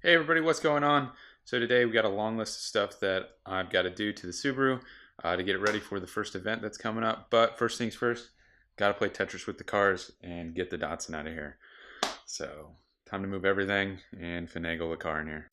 Hey everybody, what's going on? So today we got a long list of stuff that I've got to do to the Subaru to get it ready for the first event that's coming up. But first things first, got to play Tetris with the cars and get the Datsun out of here. So time to move everything and finagle the car in here.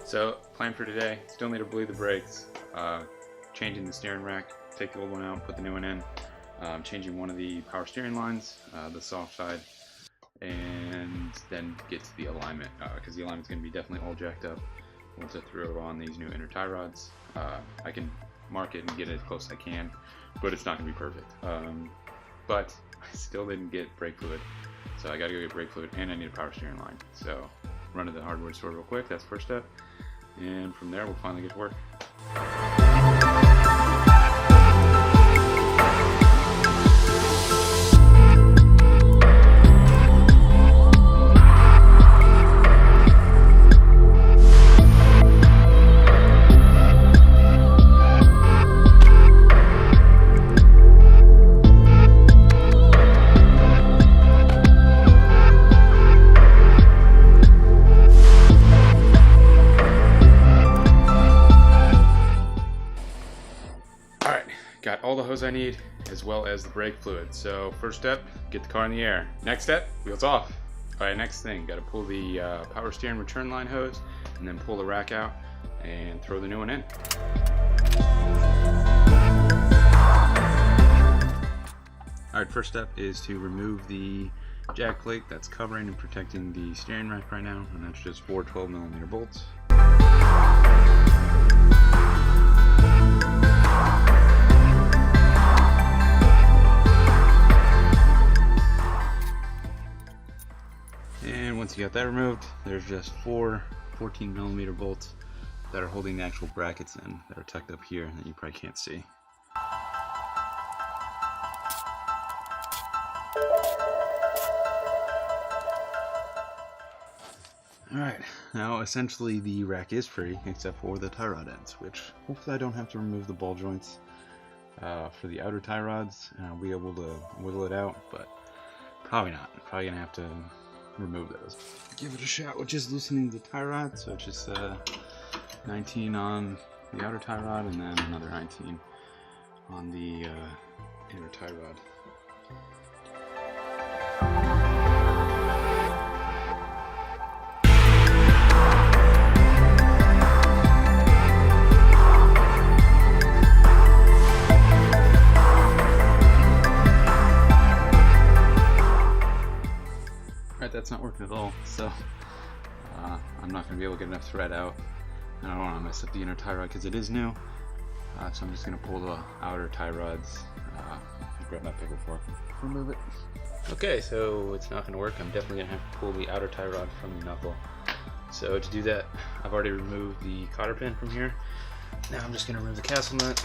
So, plan for today, still need to bleed the brakes, changing the steering rack, take the old one out, put the new one in, changing one of the power steering lines, the soft side, and then get to the alignment, because the alignment's going to be definitely all jacked up once I throw on these new inner tie rods. I can mark it and get it as close as I can, but it's not going to be perfect. But I still didn't get brake fluid, so I got to go get brake fluid, and I need a power steering line. So run to the hardware store real quick, that's the first step. And from there, we'll finally get to work. Got all the hose I need, as well as the brake fluid. So first step, get the car in the air. Next step, wheels off. All right, next thing, got to pull the power steering return line hose, and then pull the rack out and throw the new one in. All right, first step is to remove the jack plate that's covering and protecting the steering rack right now, and that's just 4 12mm bolts. And once you got that removed, there's just 4 14mm bolts that are holding the actual brackets in, that are tucked up here that you probably can't see. Alright, now essentially the rack is free except for the tie rod ends, which hopefully I don't have to remove the ball joints for the outer tie rods, and I'll be able to wiggle it out, but probably not. Probably gonna have to remove those. Give it a shot with just loosening the tie rod, so it's just 19 on the outer tie rod and then another 19 on the inner tie rod. That's not working at all, so I'm not going to be able to get enough thread out. I don't want to mess up the inner tie rod because it is new, so I'm just going to pull the outer tie rods, grab my pickle fork, remove it. Okay, so it's not going to work. I'm definitely going to have to pull the outer tie rod from the knuckle. So to do that, I've already removed the cotter pin from here. Now I'm just going to remove the castle nut.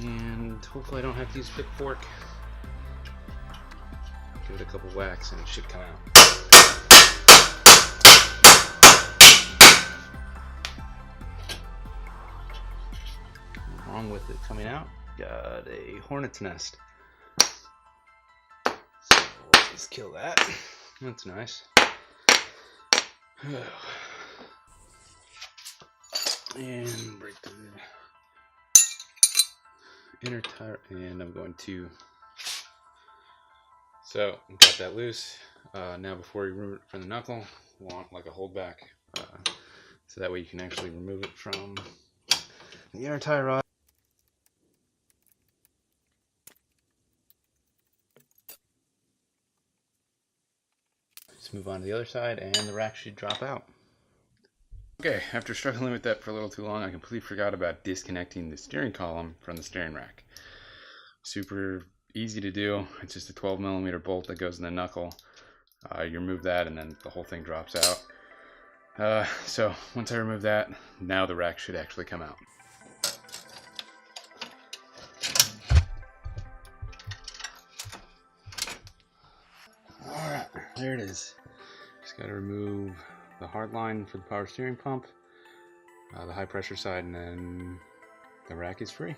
And hopefully I don't have to use a pick fork. Give it a couple whacks and it should come out. Along with it coming out, got a hornet's nest. So let's just kill that. That's nice. And break the inner tire, and I'm going to. So, got that loose. Now before you remove it from the knuckle, you want like a holdback, so that way you can actually remove it from the inner tie rod. let's move on to the other side, and the rack should drop out. Okay, after struggling with that for a little too long, I completely forgot about disconnecting the steering column from the steering rack. Super easy to do. It's just a 12mm bolt that goes in the knuckle. You remove that and then the whole thing drops out. So once I remove that, now the rack should actually come out. Alright, there it is. Just got to remove the hard line for the power steering pump, the high pressure side, and then the rack is free.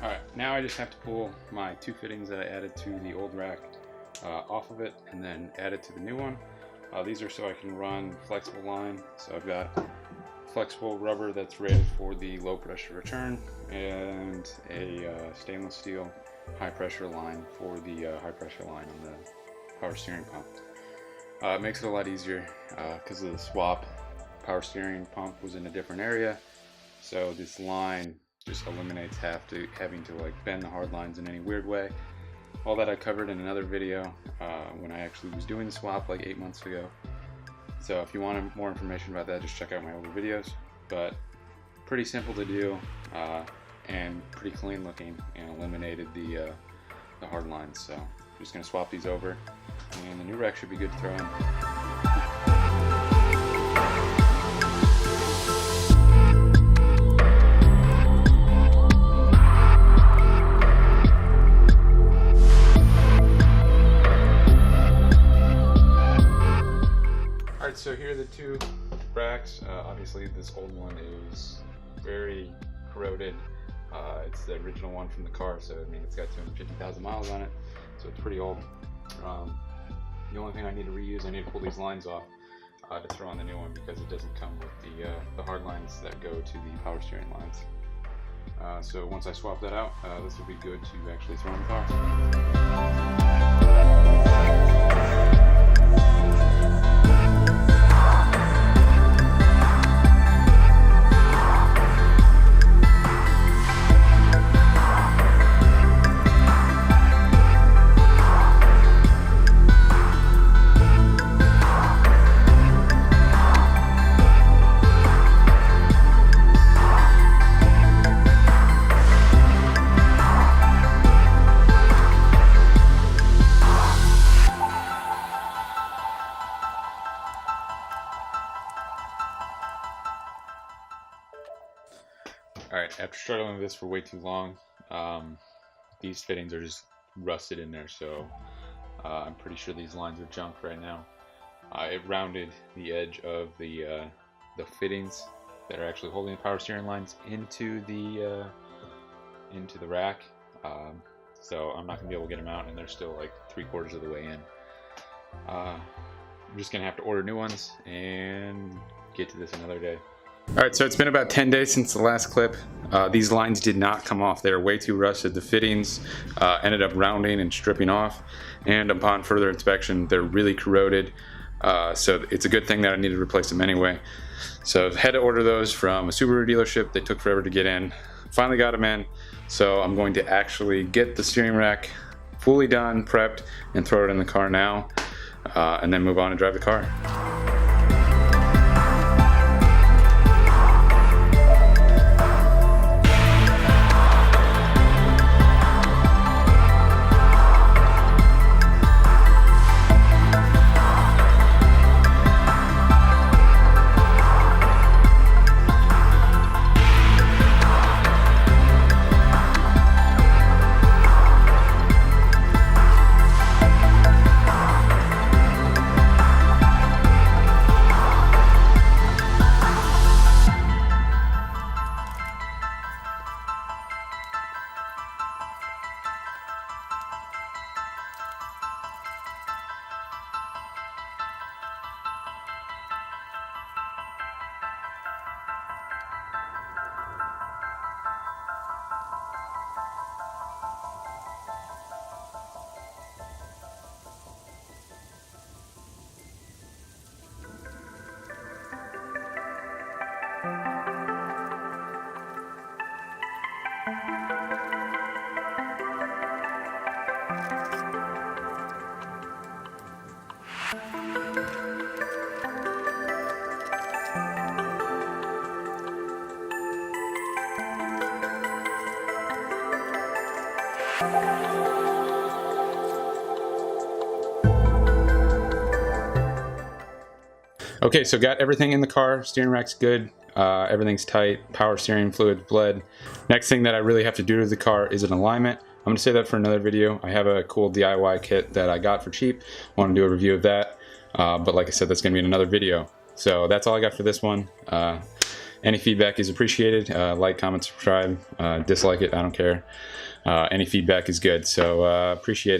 Alright, now I just have to pull my two fittings that I added to the old rack off of it and then add it to the new one. These are so I can run flexible line. So I've got flexible rubber that's rated for the low pressure return and a stainless steel high pressure line for the high pressure line on the power steering pump. It makes it a lot easier because of the swap. Power steering pump was in a different area, so this line just eliminates having to like bend the hard lines in any weird way. All that I covered in another video when I actually was doing the swap like 8 months ago. So if you want more information about that, just check out my older videos. But pretty simple to do and pretty clean looking, and eliminated the hard lines. So I'm just going to swap these over, and the new rack should be good to throw in. Alright, so here are the two racks. Obviously this old one is very corroded. It's the original one from the car, so I mean it's got 250,000 miles on it, so it's pretty old. The only thing I need to reuse, I need to pull these lines off to throw on the new one, because it doesn't come with the hard lines that go to the power steering lines. So once I swap that out, this will be good to actually throw in the car. Alright, after struggling with this for way too long, these fittings are just rusted in there, so I'm pretty sure these lines are junk right now. It rounded the edge of the fittings that are actually holding the power steering lines into the rack, so I'm not going to be able to get them out, and they're still like 3/4 of the way in. I'm just going to have to order new ones and get to this another day. Alright, so it's been about 10 days since the last clip. These lines did not come off. They were way too rusted. The fittings ended up rounding and stripping off, and upon further inspection they're really corroded. So it's a good thing that I needed to replace them anyway. So I had to order those from a Subaru dealership. They took forever to get in. Finally got them in, so I'm going to actually get the steering rack fully done, prepped, and throw it in the car now, and then move on and drive the car. Okay, so got everything in the car. Steering rack's good. Everything's tight. Power steering fluid bled. Next thing that I really have to do to the car is an alignment. I'm going to save that for another video. I have a cool DIY kit that I got for cheap. I want to do a review of that. But like I said, that's going to be in another video. So that's all I got for this one. Any feedback is appreciated. Like, comment, subscribe. Dislike it, I don't care. Any feedback is good. So appreciate it.